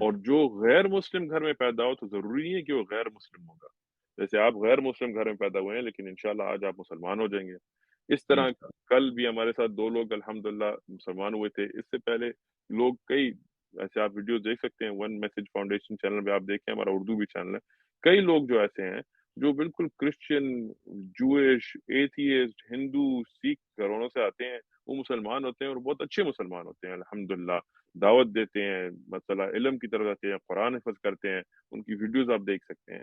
اور جو غیر مسلم گھر میں پیدا ہو تو ضروری نہیں ہے کہ وہ غیر مسلم ہوگا. جیسے آپ غیر مسلم گھر میں پیدا ہوئے ہیں لیکن انشاءاللہ آج آپ مسلمان ہو جائیں گے. اس طرح کل بھی ہمارے ساتھ 2 لوگ الحمدللہ مسلمان ہوئے تھے. اس سے پہلے لوگ کئی ایسے آپ ویڈیوز دیکھ سکتے ہیں, ون میسج فاؤنڈیشن چینل پہ آپ دیکھیں, ہمارا اردو بھی چینل ہے. کئی لوگ جو ایسے ہیں جو بالکل کرسچن, جوئش, ایتھیسٹ, ہندو, سکھ گھروں سے آتے ہیں, وہ مسلمان ہوتے ہیں اور بہت اچھے مسلمان ہوتے ہیں الحمدللہ. دعوت دیتے ہیں, مسئلہ علم کی طرف جاتے ہیں, قرآن حفظ کرتے ہیں, ان کی ویڈیوز آپ دیکھ سکتے ہیں.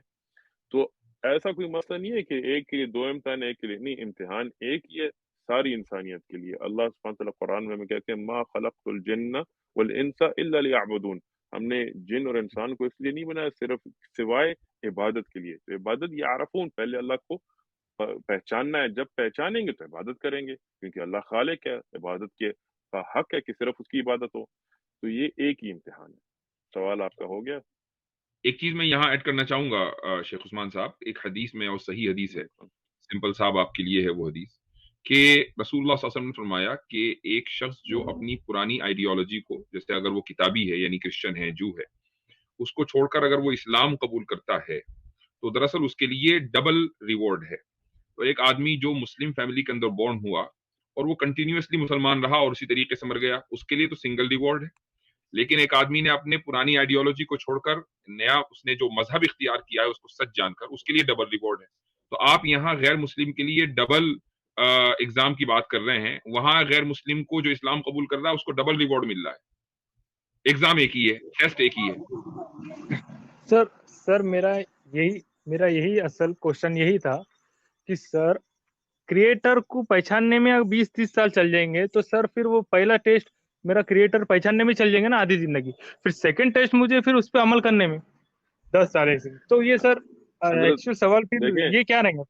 تو ایسا کوئی مسئلہ نہیں ہے کہ ایک کے لیے 2 امتحان, ایک کے لیے نہیں. امتحان ایک ہی ہے ساری انسانیت کے لیے. اللہ سبحانہ وتعالیٰ قرآن میں کہتے ہیں ما خلقت الجن والانس الا لیعبدون. ہم نے جن اور انسان کو اس لیے نہیں بنایا صرف سوائے عبادت کے لیے. تو عبادت یعرفون, پہلے اللہ کو پہچاننا ہے, جب پہچانیں گے تو عبادت کریں گے, کیونکہ اللہ خالق ہے, عبادت کے کا حق ہے کہ صرف اس کی عبادت ہو. تو یہ ایک ہی امتحان ہے. سوال آپ کا ہو گیا؟ ایک چیز میں یہاں ایڈ کرنا چاہوں گا شیخ عثمان صاحب, ایک حدیث میں, اور صحیح حدیث ہے, سمپل صاحب آپ کے لیے ہے وہ حدیث, کہ رسول اللہ صلی اللہ علیہ وسلم نے فرمایا کہ ایک شخص جو اپنی پرانی آئیڈیالوجی کو, جیسے اگر وہ کتابی ہے یعنی کرسچن ہے, جو ہے, اس کو چھوڑ کر اگر وہ اسلام قبول کرتا ہے تو دراصل اس کے لیے ڈبل ریوارڈ ہے. تو ایک آدمی جو مسلم فیملی کے اندر بورن ہوا اور وہ کنٹینیوسلی مسلمان رہا اور اسی طریقے سے مر گیا, اس کے لیے تو سنگل ریوارڈ ہے. لیکن ایک آدمی نے اپنے پرانی آئیڈیالوجی کو چھوڑ کر نیا اس نے جو مذہب اختیار کیا ہے اس کو سچ جان کر, اس کے لیے ڈبل ریوارڈ ہے. تو آپ یہاں غیر مسلم کے لیے ڈبل ایگزام کی بات کر رہے ہیں, وہاں غیر مسلم کو جو اسلام قبول کر رہا ہے اس کو ڈبل ریوارڈ مل رہا ہے. ایگزام ایک ہی ہے, ٹیسٹ ایک ہی ہے. سر میرا یہی اصل کوشچن یہی تھا کہ سر کریٹر کو پہچاننے میں 20-30 سال چل جائیں گے تو سر پھر وہ پہلا ٹیسٹ میرا کریٹر پہچاننے میں چل جائیں گے نا آدھی زندگی, پھر سیکنڈ ٹیسٹ مجھے پھر اس پہ عمل کرنے میں 10 سال ایسے. تو یہ سر ایکچوئل سوال پھر دیکھیں, یہ کیا رہیں گا؟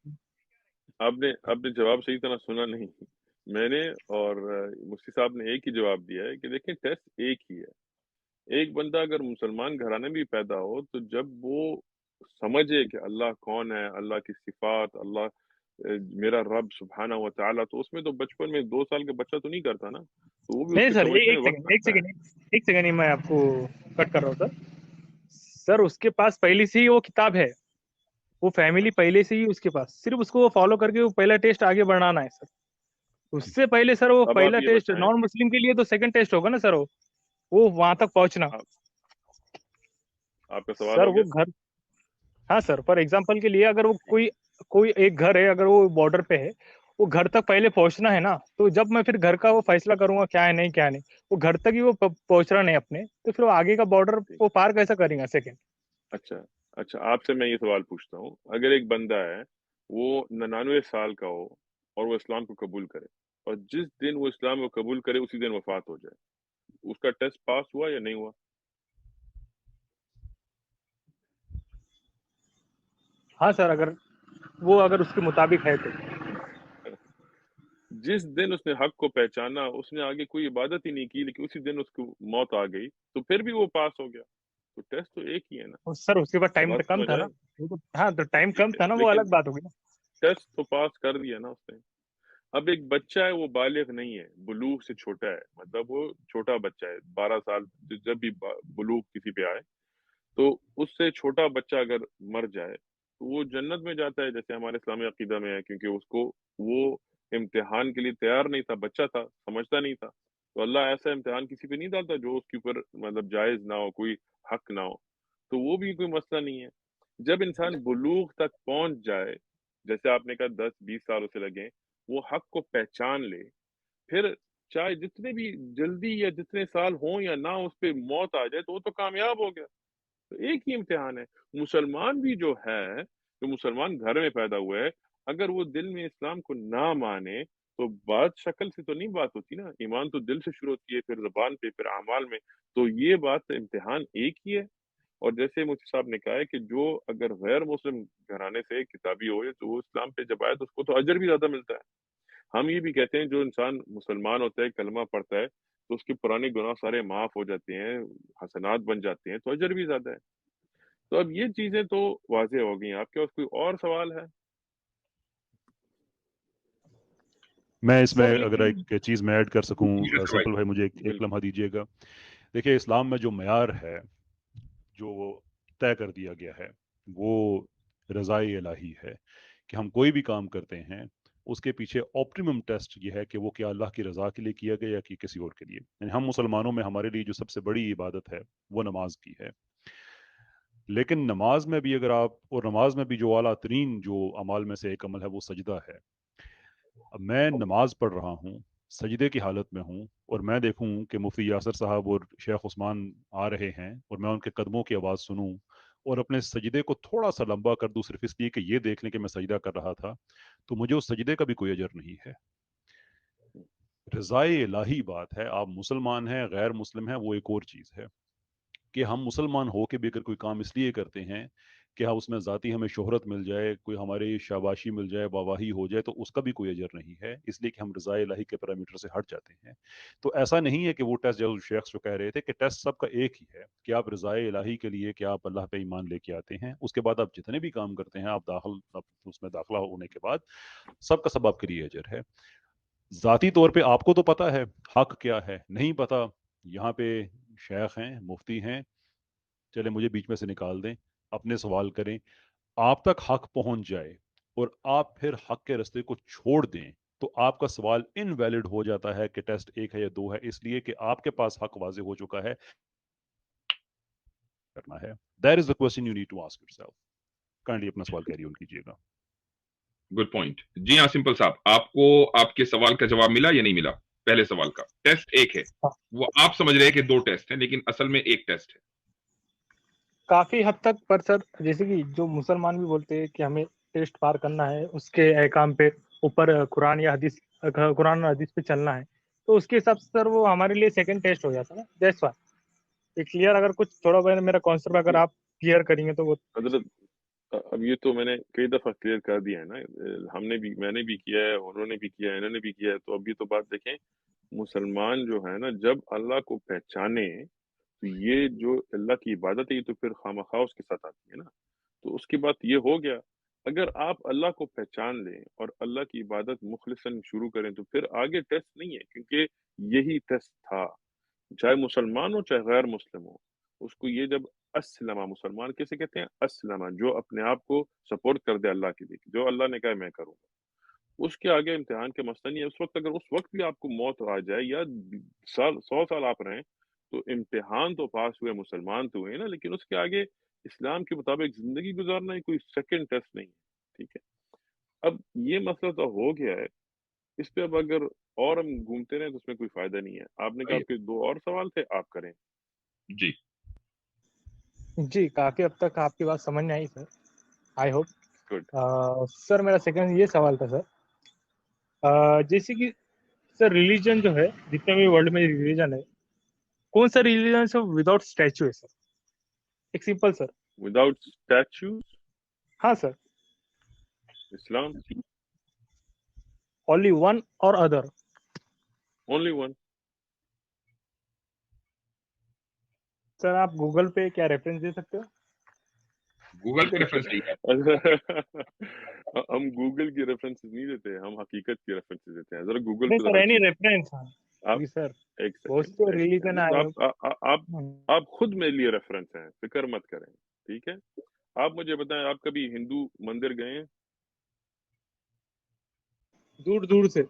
آپ نے جواب صحیح طرح سنا نہیں. میں نے اور مفتی صاحب نے ایک ہی جواب دیا ہے کہ دیکھیں ٹیسٹ ایک ہی ہے. ایک بندہ اگر مسلمان گھرانے میں بھی پیدا ہو تو جب وہ سمجھے کہ اللہ کون ہے, اللہ کی صفات, اللہ میرا رب سبحانہ و تعالیٰ, تو اس میں تو بچپن میں 2 سال کا بچہ تو نہیں کرتا نا, تو وہ بھی نہیں اس کے سر, سمجھنے میں وقت لگتا ہے. ایک سیکنڈ میں آپ کو کٹ کر رہا ہوں سر. اس کے پاس پہلے سے ہی وہ کتاب ہے, وہ فیملی پہلے سے ہی اس کے پاس, صرف اس کو وہ فالو کر کے وہ پہلا ٹیسٹ آگے بڑھانا ہے سر. اس سے پہلے سر وہ اب پہلا آپ یہ ٹیسٹ بتائیں, نان مسلم کے لیے تو سیکنڈ ٹیسٹ ہوگا نا سر, وہ وہاں تک پہنچنا. آپ کا سوال سر ہو وہ گیا؟ گھر, ہاں سر, فار ایگزامپل کے لیے اگر وہ کوئی ایک گھر ہے, اگر وہ بارڈر پہ ہے, وہ گھر تک پہلے پہنچنا ہے نا, تو جب میں پھر گھر کا وہ فیصلہ کروں گا کیا ہے نہیں کیا نہیں, وہ گھر تک ہی وہ پہنچ رہا نہیں اپنے, تو پھر وہ آگے کا بارڈر وہ پار کیسا کریں گا سیکنڈ؟ اچھا آپ سے میں یہ سوال پوچھتا ہوں, اگر ایک بندہ ہے وہ 99 سال کا ہو اور وہ اسلام کو قبول کرے, اور جس دن وہ اسلام کو قبول کرے اسی دن وفات ہو جائے, اس کا ٹیسٹ پاس ہوا یا نہیں ہوا؟ ہاں سر, اگر اس کے مطابق ہے تو. جس دن اس نے حق کو پہچانا, اس نے آگے کوئی عبادت ہی نہیں کی, لیکن اسی دن اس کو موت آ گئی, تو پھر بھی وہ پاس ہو گیا. تو ٹیسٹ تو ایک ہی ہے نا سر اس کے بعد ٹائم بات کم سمجھ تھا نا. آئے؟ ہاں تو ٹائم کم تھا نا, وہ لیکن الگ بات ہوگی نا. ٹیسٹ تو پاس کر دیا نا اس نے. اب ایک بچہ ہے, وہ بالغ نہیں ہے, بلوغ سے چھوٹا ہے, مطلب وہ چھوٹا بچہ ہے, 12 سال جب بھی بلوغ کسی پہ آئے, تو اس سے چھوٹا بچہ اگر مر جائے تو وہ جنت میں جاتا ہے, جیسے ہمارے اسلامی عقیدہ میں ہے, کیونکہ اس کو وہ امتحان کے لیے تیار نہیں تھا, بچہ تھا, سمجھتا نہیں تھا. تو اللہ ایسا امتحان کسی پہ نہیں ڈالتا جو اس کے اوپر مطلب جائز نہ ہو, کوئی حق نہ ہو. تو وہ بھی کوئی مسئلہ نہیں ہے. جب انسان بلوغ تک پہنچ جائے, جیسے آپ نے کہا 10-20 سال اسے لگے, وہ حق کو پہچان لے, پھر چاہے جتنے بھی جلدی یا جتنے سال ہوں یا نہ اس پہ موت آ جائے, تو وہ تو کامیاب ہو گیا. تو ایک ہی امتحان ہے. مسلمان بھی جو ہے, جو مسلمان گھر میں پیدا ہوا ہے, اگر وہ دل میں اسلام کو نہ مانے تو بات شکل سے تو نہیں بات ہوتی نا, ایمان تو دل سے شروع ہوتی ہے, پھر زبان پہ, پھر اعمال میں. تو یہ بات امتحان ایک ہی ہے. اور جیسے مفتی صاحب نے کہا ہے کہ جو اگر غیر مسلم گھرانے سے کتابی ہو, تو وہ اسلام پہ جب آئے تو اس کو تو اجر بھی زیادہ ملتا ہے. ہم یہ بھی کہتے ہیں جو انسان مسلمان ہوتا ہے, کلمہ پڑھتا ہے, تو اس کے پرانے گناہ سارے معاف ہو جاتے ہیں, حسنات بن جاتے ہیں, تو اجر بھی زیادہ ہے. تو اب یہ چیزیں تو واضح ہو گئی. آپ کے پاس کوئی اور سوال ہے؟ میں اس میں اگر ایک چیز میں ایڈ کر سکوں, سمپل بھائی مجھے ایک لمحہ دیجیے گا. دیکھیے اسلام میں جو معیار ہے جو طے کر دیا گیا ہے وہ رضائے الہی ہے کہ ہم کوئی بھی کام کرتے ہیں اس کے پیچھے آپٹیمم ٹیسٹ یہ ہے کہ وہ کیا اللہ کی رضا کے لیے کیا گیا یا کہ کسی اور کے لیے. یعنی ہم مسلمانوں میں ہمارے لیے جو سب سے بڑی عبادت ہے وہ نماز کی ہے. لیکن نماز میں بھی اگر آپ، اور نماز میں بھی جو اعلیٰ ترین جو اعمال میں سے ایک عمل ہے وہ سجدہ ہے. اب میں نماز پڑھ رہا ہوں، سجدے کی حالت میں ہوں، اور میں دیکھوں کہ مفتی یاسر صاحب اور شیخ عثمان آ رہے ہیں اور میں ان کے قدموں کی آواز سنوں اور اپنے سجدے کو تھوڑا سا لمبا کر دوں صرف اس لیے کہ یہ دیکھ لیں کہ میں سجدہ کر رہا تھا، تو مجھے اس سجدے کا بھی کوئی اجر نہیں ہے. رضائے الہی بات ہے. آپ مسلمان ہیں، غیر مسلم ہیں، وہ ایک اور چیز ہے کہ ہم مسلمان ہو کے بھی اگر کوئی کام اس لیے کرتے ہیں کہ ہم اس میں ذاتی ہمیں شہرت مل جائے، کوئی ہماری شاباشی مل جائے، واہواہی ہو جائے، تو اس کا بھی کوئی اجر نہیں ہے، اس لیے کہ ہم رضائے الہی کے پیرامیٹر سے ہٹ جاتے ہیں. تو ایسا نہیں ہے کہ وہ ٹیسٹ جو شیخ جو کہہ رہے تھے کہ ٹیسٹ سب کا ایک ہی ہے کہ آپ رضائے الہی کے لیے کہ آپ اللہ پہ ایمان لے کے آتے ہیں، اس کے بعد آپ جتنے بھی کام کرتے ہیں آپ اس میں داخلہ ہونے کے بعد سب کا سب آپ کے لیے اجر ہے. ذاتی طور پہ آپ کو تو پتا ہے حق کیا ہے، نہیں پتا یہاں پہ شیخ ہیں، مفتی ہیں، چلے مجھے بیچ میں سے نکال دیں، اپنے سوال کریں، آپ تک حق پہنچ جائے اور آپ پھر حق کے رستے کو چھوڑ دیں تو آپ کا سوال انویلڈ ہو جاتا ہے کہ ٹیسٹ 1 ہے یا 2 ہے، اس لیے کہ آپ کے پاس حق واضح ہو چکا ہے. کرنا ہے. That is the question you need to ask yourself. Kindly اپنا سوال کیری آن کیجیے گا. Good point. جی ہاں سمپل صاحب، آپ کو آپ کے سوال کا جواب ملا یا نہیں ملا؟ پہلے سوال کا ٹیسٹ ایک ہے، وہ آپ سمجھ رہے ہیں کہ 2 ٹیسٹ ہیں، لیکن اصل میں ایک ٹیسٹ ہے. کافی حد تک. پر سر جیسے کہ جو مسلمان بھی بولتے ہیں کہ ہمیں ٹیسٹ پار کرنا ہے، اس کے احکام پہ اوپر قرآن یا حدیث، قرآن اور حدیث پہ چلنا ہے، تو اس کے حساب سے سر وہ ہمارے لیے سیکنڈ ٹیسٹ ہو جاتا ہے نا. That's why clear. اگر کچھ تھوڑا بہت میرا کانسیپٹ اگر آپ کلیئر کریں گے تو وہ حضرت اب یہ تو میں نے کئی دفعہ کلیئر کر دیا ہے نا، ہم نے بھی، میں نے بھی کیا ہے، انہوں نے بھی کیا ہے، انہوں نے بھی کیا ہے. تو اب یہ تو بات دیکھیں، مسلمان جو ہے نا جب اللہ کو پہچانے تو یہ جو اللہ کی عبادت ہے یہ تو پھر خامخواہ اس کے ساتھ آتی ہے نا. تو اس کی بات یہ ہو گیا، اگر آپ اللہ کو پہچان لیں اور اللہ کی عبادت مخلصاً شروع کریں تو پھر آگے ٹیسٹ نہیں ہے، کیونکہ یہی ٹیسٹ تھا. چاہے مسلمان ہو چاہے غیر مسلم ہو، اس کو یہ جب اسلمہ، مسلمان کیسے کہتے ہیں؟ اسلمہ، جو اپنے آپ کو سپورٹ کر دے اللہ کے لیے، جو اللہ نے کہا میں کروں گا، اس کے آگے امتحان کا مسئلہ نہیں ہے. اس وقت اگر اس وقت بھی آپ کو موت آ جائے یا 100 سال آپ رہیں تو امتحان تو پاس ہوئے، مسلمان تو ہوئے نا، لیکن اس کے آگے اسلام کے مطابق زندگی گزارنا ہی کوئی سیکنڈ ٹیسٹ نہیں ہے. ٹھیک ہے، اب یہ مسئلہ تو ہو گیا ہے، اس پہ اب اگر اور ہم گھومتے رہیں تو اس میں کوئی فائدہ نہیں ہے. آپ نے کہا آپ کے 2 اور سوال تھے، آپ کریں. جی جی کافی حد تک آپ کی بات سمجھ میں آئی سر. I hope. گڈ. سر میرا سیکنڈ یہ سوال تھا سر، جیسے کہ سر ریلیجن جو ہے، جتنے بھی ورلڈ میں ریلیجن ہے، کون سا ریلیجن سے وداؤٹ اسٹیچو ہے سر؟ ایک سمپل سر. Without stitches? ہاں سر. اسلام. اونلی ون اور ادر؟ Only one. سر آپ گوگل پہ کیا ریفرنس دے سکتے ہو؟ گوگل پہ ریفرنس چاہیے. ہم گوگل کی ریفرنسز نہیں دیتے، ہم حقیقت کی ریفرنسز دیتے ہیں. ذرا گوگل نہیں پہ سر، ذرا اینی چیک. ریفرنس. آپ جی سر، ایک بہت سیکنڈ، سے ریلیجن آئے. آپ خود میرے لیے ریفرنس ہیں، فکر مت کریں. ٹھیک ہے، آپ مجھے بتائیں، آپ کبھی ہندو مندر گئے ہیں؟ دور دور سے.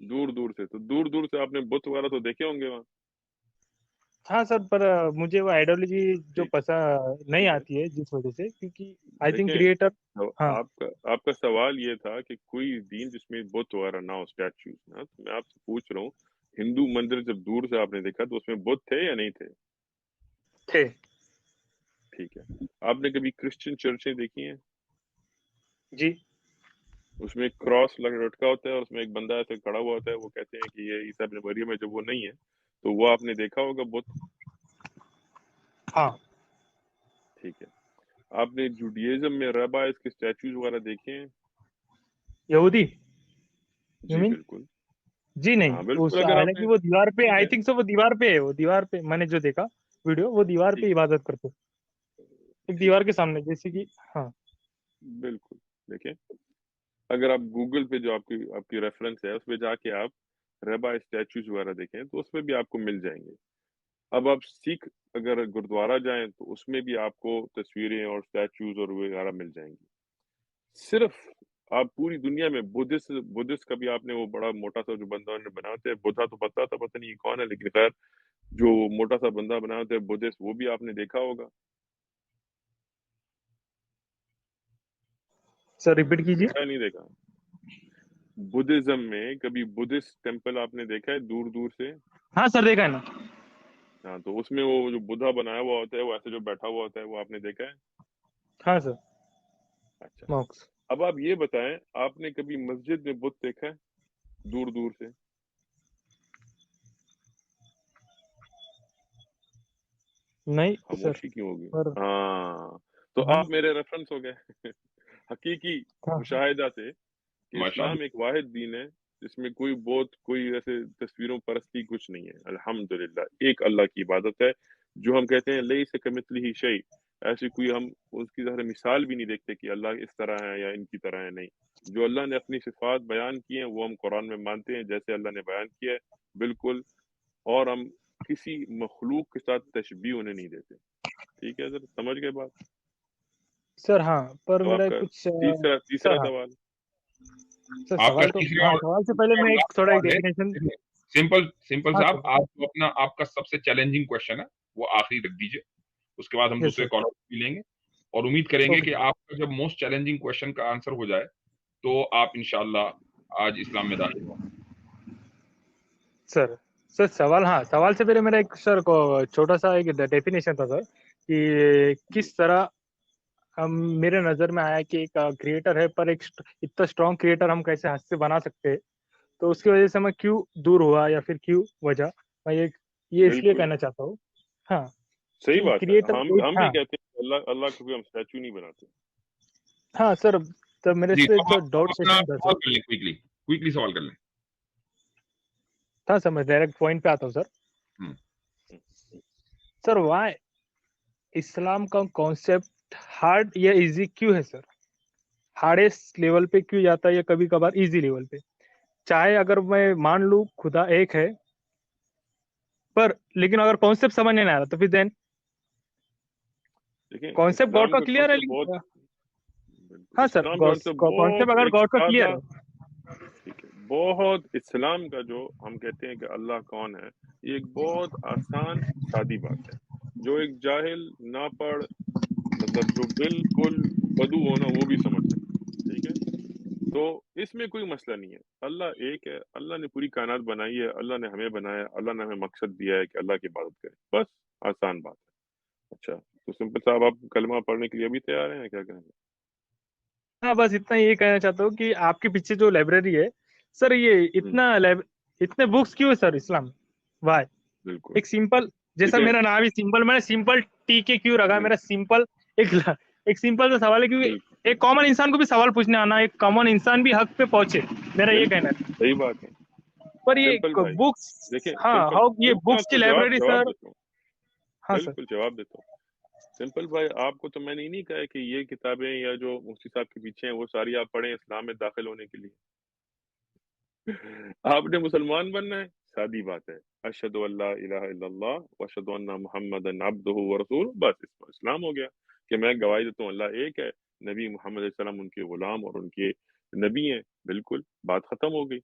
دور دور سے، تو دور دور سے آپ نے بت وغیرہ تو دیکھے ہوں گے وہاں. ہاں سر، پر مجھے وہ آئیڈیالوجی جو ٹھیک پسند نہیں ٹھیک ہے، آتی ہے جس وجہ سے، کیونکہ آئی تھنک دیکھیں، کریٹر. ہاں آپ کا سوال یہ تھا کہ کوئی دین جس میں بت وغیرہ نہ ہو، اسٹیچوز نا، تو میں آپ سے پوچھ رہا ہوں، ہندو مندر جب دور سے آپ نے دیکھا تو اس میں بت تھے یا نہیں تھے؟ تھے. ٹھیک ہے، آپ نے کبھی کرسچن چرچیں دیکھی ہیں؟ جی. اس میں ایک کراس لٹکا ہوتا ہے اور اس میں ایک بندہ ایسے کھڑا ہوا ہوتا ہے، وہ کہتے ہیں کہ یہ عیسیٰ ابن مریم ہے. جب وہ نہیں ہے تو وہ آپ نے دیکھا ہوگا بت. ہاں. ٹھیک ہے، آپ نے جوڈیزم میں ربائز کے اسٹیچوز وغیرہ دیکھے ہیں؟ یہودی یو جی مین؟ بالکل. جی نہیں. ہاں بالکل، اگر آپ نے، حالانکہ وہ دیوار پہ، ٹھیک آئی ہے تھنک سو وہ دیوار پہ ہے، وہ دیوار پہ میں نے جو دیکھا ویڈیو، وہ دیوار پہ ٹھیک عبادت کرتے ایک ٹھیک دیوار ہے کے سامنے، جیسے کہ. ہاں بالکل. دیکھیں، اگر آپ گوگل پہ جو آپ کی ریفرنس ہے اس پہ جا کے آپ ریبا اسٹیچوز وغیرہ دیکھیں تو اس میں بھی آپ کو مل جائیں گے. اب آپ سکھ اگر گردوارہ جائیں تو اس میں بھی آپ کو تصویریں اور اسٹیچوز اور وغیرہ مل جائیں گی. صرف آپ پوری دنیا میں بدھسٹ کا بھی آپ نے وہ بڑا موٹا سا جو بندہ نے بنا ہوتا ہے، بدھا تو پتا تھا، پتہ نہیں کون ہے، لیکن خیر جو موٹا سا بندہ بنا ہوتا ہے بدھسٹ، وہ بھی آپ نے دیکھا ہوگا. سر ریپیٹ کیجیے. دیکھا نہیں دیکھا؟ بدھزم میں کبھی بدھسٹ ٹیمپل آپ نے دیکھا ہے دور دور سے؟ ہاں سر دیکھا ہے نا. ہاں، تو اس میں وہ جو بدھا بنایا ہوا ہوتا ہے، وہ ایسے جو بیٹھا ہوا ہوتا ہے، وہ آپ نے دیکھا ہے؟ ہاں سر. اچھا، موکس. اب آپ یہ بتائیں، آپ نے کبھی مسجد میں بت دیکھا ہے دور دور سے؟ نہیں سر. خاموشی کیوں ہوگی؟ پر ہاں، تو ہاں آپ میرے ریفرنس ہو گئے حقیقی ہاں مشاہدہ سے کہ ماشاء اسلام ایک واحد دین ہے جس میں کوئی ایسے تصویروں پرستی کچھ نہیں ہے. الحمدللہ ایک اللہ کی عبادت ہے، جو ہم کہتے ہیں لیس کمثلہ شیء، ایسی کوئی ہم اس کی ظاہر مثال بھی نہیں دیکھتے کہ اللہ اس طرح ہے یا ان کی طرح ہے. نہیں، جو اللہ نے اپنی صفات بیان کی ہیں وہ ہم قرآن میں مانتے ہیں جیسے اللہ نے بیان کیا ہے بالکل، اور ہم کسی مخلوق کے ساتھ تشبیہ انہیں نہیں دیتے. ٹھیک ہے سر، سمجھ گئے بات؟ سر. ہاں پر اب میرا آپ کا کچھ تیسرا سر. ہاں سوال. سر آپ کا سوال تو تیسرا ہاں اور سوال سے پہلے میں ایک تھوڑا ایک سوال ہے. ڈیفینیشن. سمپل ہاں صاحب، سر. آپ کا سب سے چیلنجنگ کوشچن ہے وہ آخری رکھ دیجئے، اس کے بعد ہم یس دوسرے سر. کالر بھی لیں گے، اور امید کریں گے اوکے کہ آپ کا جب موسٹ چیلنجنگ کوشچن کا آنسر ہو جائے تو آپ انشاءاللہ آج اسلام میں داخل ہوں. سر. سر سوال، ہاں سوال سے پہلے میرا ایک سر کو چھوٹا سا ایک ڈیفینیشن تھا سر کہ کس طرح میرے نظر میں آیا کہ ایک کریٹر ہے، پر ایک اتنا اسٹرانگ کریٹر ہم کیسے ہاتھ سے بنا سکتے ہیں، تو اس کی وجہ سے میں کیوں دور ہوا یا پھر کیوں وجہ، میں یہ اس لیے بالکل کہنا چاہتا ہوں. ہاں صحیح کہ بات ہے. کریٹر ہم بھی ہاں کہتے ہیں کہ اللہ کو کوئی ہم اسٹیچو نہیں بناتے. ہاں سر. تو میرے جی، سے تو ایک آپ ڈاؤٹ اپنا کوشچن تھا سوال سر. کر لیں، کوئکلی سوال کر لیں. ہاں سر میں ڈائریکٹ پوائنٹ پہ آتا ہوں سر. ہم. سر وائی اسلام کا کانسیپٹ ہارڈ یا ایزی کیوں ہے سر؟ ہارڈیسٹ لیول پہ کیوں جاتا ہے یا کبھی کبھار ایزی لیول پہ؟ چاہے اگر میں مان لوں خدا ایک ہے، پر لیکن اگر کانسیپٹ سمجھ نہیں آ رہا تو پھر دین دیکھیں کانسیپٹ گاڈ اسلام کا کا کلیئر ہے. کانسیپٹ بہت، بالکل ہاں سر اسلام کا کانسیپٹ کانسیپٹ بہت اگر ایک گاڈ کا کلیئر سادہ، ہے. ٹھیک ہے، بہت اسلام کا جو ہم کہتے ہیں کہ اللہ کون ہے، یہ ایک بہت آسان سادی بات ہے جو ایک جاہل نہ پڑھ، مطلب جو بالکل بدو ہونا وہ بھی سمجھ سکتا ہے. ٹھیک ہے، تو اس میں کوئی مسئلہ نہیں ہے. اللہ ایک ہے، اللہ نے پوری کائنات بنائی ہے، اللہ نے ہمیں بنایا، اللہ نے ہمیں مقصد دیا ہے کہ اللہ کی عبادت کریں، بس آسان بات ہے. اچھا، تو سمپل صاحب آپ کلمہ پڑھنے کے لیے ابھی تیار ہیں، کیا کہیں گے؟ ہاں بس اتنا یہ کہنا چاہتا ہوں کہ آپ کے پیچھے جو لائبریری ہے سر، یہ اتنے بکس کیوں ہے سر اسلام؟ وائی؟ بالکل ایک سمپل، جیسا دیکھیں، میرا نام ہی سمپل، میں نے سمپل ٹی کے کیوں رکھا؟ میرا سمپل ایک سمپل سا سوال ہے کیونکہ بالکل ایک کامن انسان کو بھی سوال پوچھنے آنا، ایک کامن انسان بھی حق پہ پہنچے، میرا یہ کہنا بالکل ہے. صحیح بات ہے. پر یہ سمپل بھائی بکس، دیکھیں، ہاں سمپل ہاؤ یہ بالکل بکس آپ کی کو لائبریری جواب سر. دیتا ہوں، ہاں سر. بالکل جواب دیتا ہوں. سمپل بھائی، آپ کو تو میں نے ہی نہیں کہا ہے کہ یہ کتابیں یا جو مفتی صاحب کے پیچھے ہیں وہ ساری آپ پڑھیں اسلام میں داخل ہونے کے لیے. آپ نے مسلمان بننا ہے، سادی بات ہے، اشہد ان لا الہ الا اللہ واشہد ان محمد عبدہ ورسولہ، بس اسلام ہو گیا کہ میں گواہی دیتا ہوں اللہ ایک ہے، نبی محمد علیہ السلام ان کے غلام اور ان کے نبی ہیں، بالکل بات ختم ہو گئی.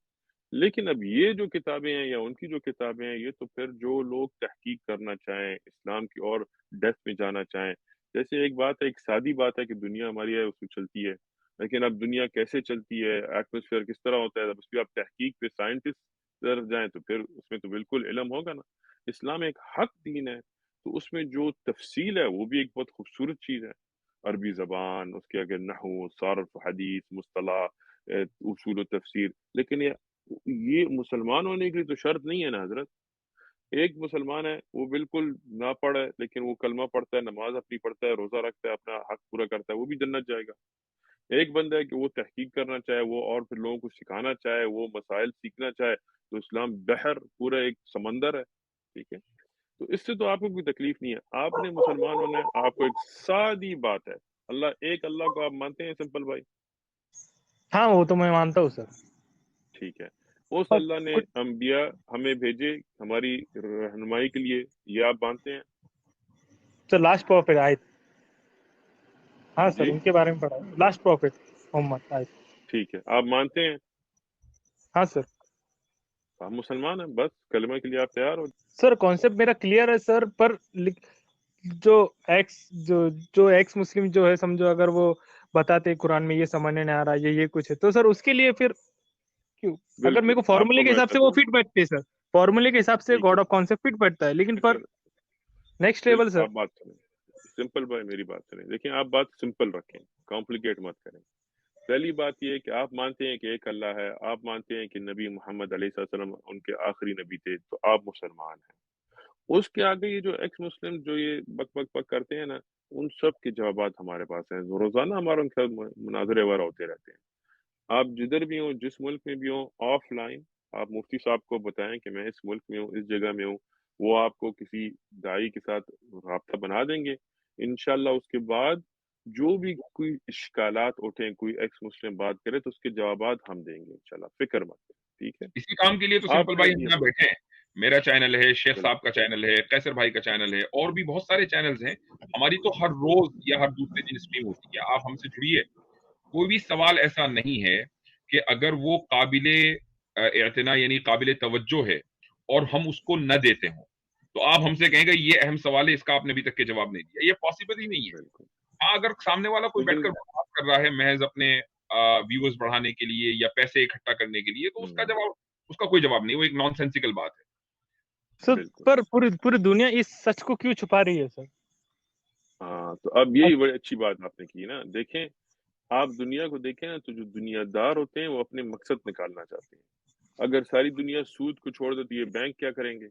لیکن اب یہ جو کتابیں ہیں یا ان کی جو کتابیں ہیں، یہ تو پھر جو لوگ تحقیق کرنا چاہیں اسلام کی اور ڈیپتھ میں جانا چاہیں، جیسے ایک بات ہے، ایک سادی بات ہے کہ دنیا ہماری ہے اس میں چلتی ہے، لیکن اب دنیا کیسے چلتی ہے، ایٹماسفیئر کس طرح ہوتا ہے، اب اس پہ آپ تحقیق پہ سائنٹسٹ طرف جائیں تو پھر اس میں تو بالکل علم ہوگا نا. اسلام ایک حق دین ہے، تو اس میں جو تفصیل ہے وہ بھی ایک بہت خوبصورت چیز ہے. عربی زبان، اس کے اگر نحو، صرف، حدیث، مصطلح، اصول و تفسیر. لیکن یہ مسلمان ہونے کے لیے تو شرط نہیں ہے نا حضرت. ایک مسلمان ہے وہ بالکل نہ پڑھے لیکن وہ کلمہ پڑھتا ہے، نماز اپنی پڑھتا ہے، روزہ رکھتا ہے، اپنا حق پورا کرتا ہے، وہ بھی جنت جائے گا. ایک بندہ ہے کہ وہ تحقیق کرنا چاہے، وہ اور پھر لوگوں کو سکھانا چاہے، وہ مسائل سیکھنا چاہے، تو اسلام بحر، پورا ایک سمندر ہے. ٹھیک ہے، تو اس سے تو آپ کو کوئی تکلیف نہیں ہے. آپ نے مسلمان ہونا ہے، آپ کو ایک سادی بات ہے، اللہ ایک، اللہ کو آپ مانتے ہیں سمپل بھائی؟ ہاں وہ تو میں مانتا ہوں سر. ٹھیک ہے، اس اور اللہ نے کچھ انبیاء ہمیں بھیجے ہماری رہنمائی کے لیے، یہ آپ مانتے ہیں؟ سر لاسٹ پروفٹ آیت، ہاں سر جی ان کے بارے میں پڑھا ہے، لاسٹ پروفٹ محمد آیت. ٹھیک ہے، آپ مانتے ہیں؟ ہاں سر. آپ مسلمان ہیں، بس کلمہ کے لیے آپ تیار ہو. سر کانسیپٹ میرا کلیئر ہے سر، پر جو ایکس جو ایکس مسلم جو ہے سمجھو، اگر وہ بتاتے قرآن میں یہ سمجھنے نہیں آ رہا، یہ کچھ ہے، تو سر اس کے لیے پھر کیوں؟ اگر میرے بالکل کو آپ فارمولے کو کے میں حساب سے وہ بتاؤں، فٹ بیٹھتے ہیں سر، فارمولے کے حساب سے ٹھیک ہے گاڈ آف کانسیپٹ فٹ بیٹھتا ہے، لیکن پر لیکن نیکسٹ لیول سر. آپ بات سنیں، سمپل بھائی میری بات سنیں، دیکھیں آپ بات سمپل رکھیں، کمپلیکیٹ مت کریں. پہلی بات یہ ہے کہ آپ مانتے ہیں کہ ایک اللہ ہے، آپ مانتے ہیں کہ نبی محمد علیہ وسلم ان کے آخری نبی تھے، تو آپ مسلمان ہیں. اس کے آگے یہ جو ایکس مسلم جو یہ بک بک بک کرتے ہیں نا، ان سب کے جوابات ہمارے پاس ہیں، روزانہ ہمارے ان کے ساتھ مناظرے وغیرہ ہوتے رہتے ہیں. آپ جدھر بھی ہوں، جس ملک میں بھی ہوں، آف لائن آپ مفتی صاحب کو بتائیں کہ میں اس ملک میں ہوں، اس جگہ میں ہوں، وہ آپ کو کسی دائی کے ساتھ رابطہ بنا دیں گے انشاءاللہ. اس کے بعد جو بھی کوئی اشکالات اٹھیں، کوئی ایکس مسلم بات کرے تو اس کے جوابات ہم دیں گے انشاءاللہ، فکر مت کریں. ٹھیک ہے، اسی کام کے لیے تو آپ سمپل بھائی پہلے ہم یہ یہاں بیٹھے ہیں. میرا چینل ہے، شیخ بالکل صاحب کا چینل ہے، قیصر بھائی کا چینل ہے، اور بھی بہت سارے چینلز ہیں. ہماری تو ہر روز یا ہر دوسرے دن اسٹریم ہوتی ہے. آپ ہم سے جڑیے. کوئی بھی سوال ایسا نہیں ہے کہ اگر وہ قابل اعتنا یعنی قابل توجہ ہے اور ہم اس کو نہ دیتے ہوں تو آپ ہم سے کہیں گے یہ اہم سوال ہے، اس کا آپ نے ابھی تک کے جواب نہیں دیا. یہ پاسبل ہی نہیں ہے. بالکل. ہاں اگر سامنے والا کوئی بیٹھ لیکن کر بات کر رہا ہے محض اپنے ویورز بڑھانے کے لیے یا پیسے اکٹھا کرنے کے لیے، تو اس کا جواب، اس کا کوئی جواب نہیں، وہ ایک نان سینسیکل بات ہے. سر بالکل پر پوری دنیا اس سچ کو کیوں چھپا رہی ہے سر؟ ہاں، تو اب یہی بڑی اچھی بات آپ نے کی نا. دیکھیں آپ دنیا کو دیکھیں نا، تو جو دنیا دار ہوتے ہیں وہ اپنے مقصد نکالنا چاہتے ہیں. اگر ساری دنیا سود کو چھوڑ دے تو یہ بینک کیا کریں گے؟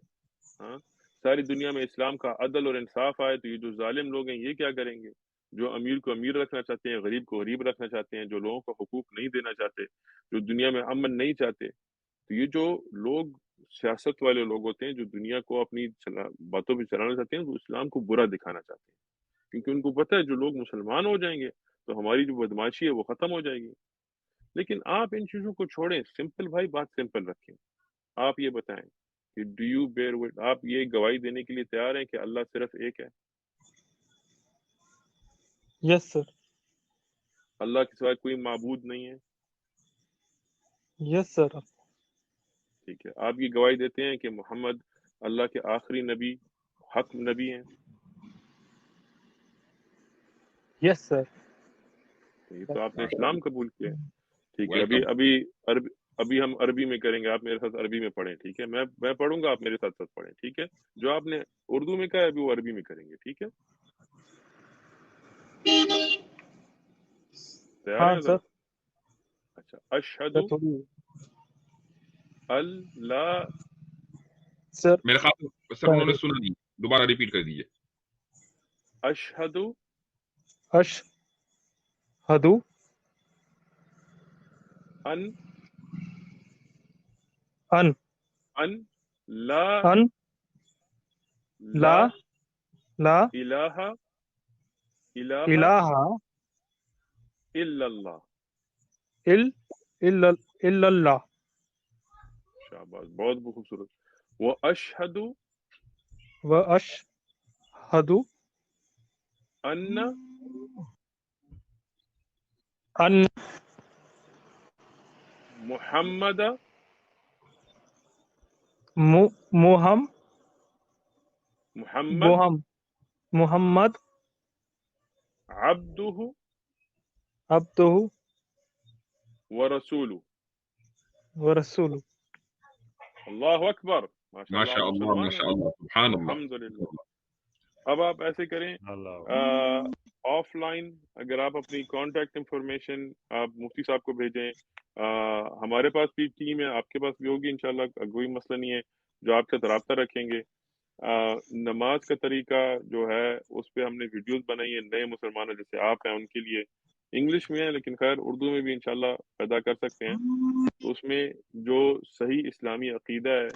ہاں، ساری دنیا میں اسلام کا عدل اور انصاف آئے تو یہ جو ظالم لوگ ہیں یہ کیا کریں گے؟ جو امیر کو امیر رکھنا چاہتے ہیں، غریب کو غریب رکھنا چاہتے ہیں، جو لوگوں کو حقوق نہیں دینا چاہتے، جو دنیا میں امن نہیں چاہتے، تو یہ جو لوگ سیاست والے لوگ ہوتے ہیں جو دنیا کو اپنی باتوں پہ چلانا چاہتے ہیں، تو اسلام کو برا دکھانا چاہتے ہیں، کیونکہ ان کو پتہ ہے جو لوگ مسلمان ہو جائیں گے تو ہماری جو بدماشی ہے وہ ختم ہو جائے گی. لیکن آپ ان چیزوں کو چھوڑیں، سمپل بھائی بات سمپل رکھیں. آپ یہ بتائیں کہ ڈو یو بیئر وٹ، آپ یہ گواہی دینے کے لیے تیار ہیں کہ اللہ صرف ایک ہے؟ یس سر. اللہ کے سوا کوئی معبود نہیں ہے؟ یس سر. ٹھیک ہے، آپ یہ گواہی دیتے ہیں کہ محمد اللہ کے آخری نبی، حق نبی ہیں؟ یس سر. یہ تو آپ نے اسلام قبول کیا ہے. ٹھیک ہے، ویلکم. ابھی ہم عربی میں کریں گے، آپ میرے ساتھ عربی میں پڑھیں. ٹھیک ہے، میں پڑھوں گا، آپ میرے ساتھ ساتھ پڑھیں. ٹھیک ہے، جو آپ نے اردو میں کہا ہے ابھی وہ عربی میں کریں گے. ٹھیک ہے، تیار ہاں ہیں سر. حضرات؟ اچھا، اشہد اللہ، سر میرے خیال سر انہوں نے سنا نہیں، دوبارہ ریپیٹ کر دیجیے. اشہد اشہد ان ان ان لا ان لا لا الہ الہ الہ الا اللہ. الا اللہ. شاباش، بہت خوبصورت. واشہد واشہد ان ان محمد محمد محمد عبدہ عبدہ ورسولہ. ورسولہ. اللہ اکبر، ماشاء اللہ، ماشاء آپ اللہ مسلمان ماشاء ہیں. اللہ سبحان اللہ. الحمدللہ. اب آپ ایسے کریں، اللہ آف لائن اگر آپ اپنی کانٹیکٹ انفارمیشن آپ مفتی صاحب کو بھیجیں، ہمارے پاس بھی ٹیم ہے، آپ کے پاس بھی ہوگی انشاءاللہ، کوئی مسئلہ نہیں ہے، جو آپ کے ساتھ رابطہ رکھیں گے. نماز کا طریقہ جو ہے اس پہ ہم نے ویڈیوز بنائی ہیں نئے مسلمانوں جیسے آپ ہیں ان کے لیے، انگلش میں ہے لیکن خیر اردو میں بھی انشاءاللہ پیدا کر سکتے ہیں. تو اس میں جو صحیح اسلامی عقیدہ ہے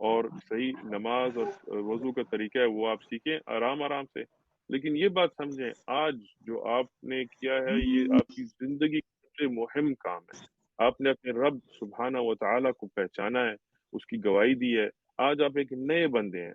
اور صحیح نماز اور وضو کا طریقہ ہے وہ آپ سیکھیں آرام سے. لیکن یہ بات سمجھیں، آج جو آپ نے کیا ہے یہ آپ کی زندگی کا سب سے مہم کام ہے. آپ نے اپنے رب سبحانہ و تعالیٰ کو پہچانا ہے، اس کی گواہی دی ہے. آج آپ ایک نئے بندے ہیں.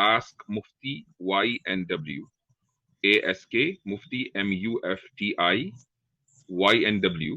askmufti YNW ASK mufti MUFTI YNW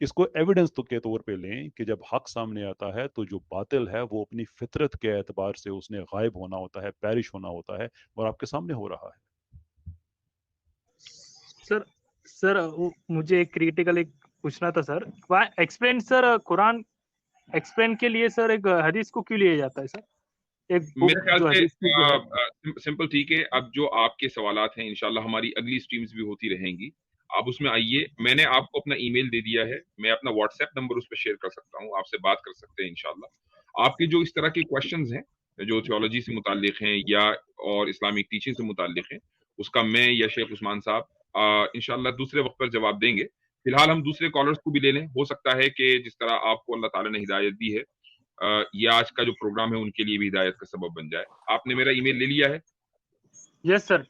اس کو ایویڈنس تو کے طور پہ لیں کہ جب حق سامنے آتا ہے تو جو باطل ہے وہ اپنی فطرت کے اعتبار سے اس نے غائب ہونا ہوتا ہے، پیرش ہونا ہوتا ہے، اور آپ کے سامنے ہو رہا ہے۔ سر مجھے ایک کریٹیکل ایک پوچھنا تھا سر، ایکسپلین سر قرآن ایکسپلین کے لیے سر ایک حدیث کو کیوں لیا جاتا ہے سر؟ ایک میرے خیال جو سے حدیث کی جو ہے سمپل ٹھیک ہے، اب جو آپ کے سوالات ہیں انشاءاللہ ہماری اگلی سٹریمز بھی ہوتی رہیں گی، آپ اس میں آئیے، میں نے آپ کو اپنا ای میل دے دیا ہے، میں اپنا واٹس ایپ نمبر اس پہ شیئر کر سکتا ہوں، آپ سے بات کر سکتے ہیں انشاءاللہ۔ آپ کے جو اس طرح کے کویشچنز ہیں جو تھیولوجی سے متعلق ہیں یا اور اسلامک ٹیچنگ سے متعلق ہیں، اس کا میں یا شیخ عثمان صاحب انشاءاللہ دوسرے وقت پر جواب دیں گے۔ فی الحال ہم دوسرے کالرز کو بھی لے لیں، ہو سکتا ہے کہ جس طرح آپ کو اللہ تعالیٰ نے ہدایت دی ہے یہ آج کا جو پروگرام ہے ان کے لیے بھی ہدایت کا سبب بن جائے۔ آپ نے میرا ای میل لے لیا ہے؟ یس سر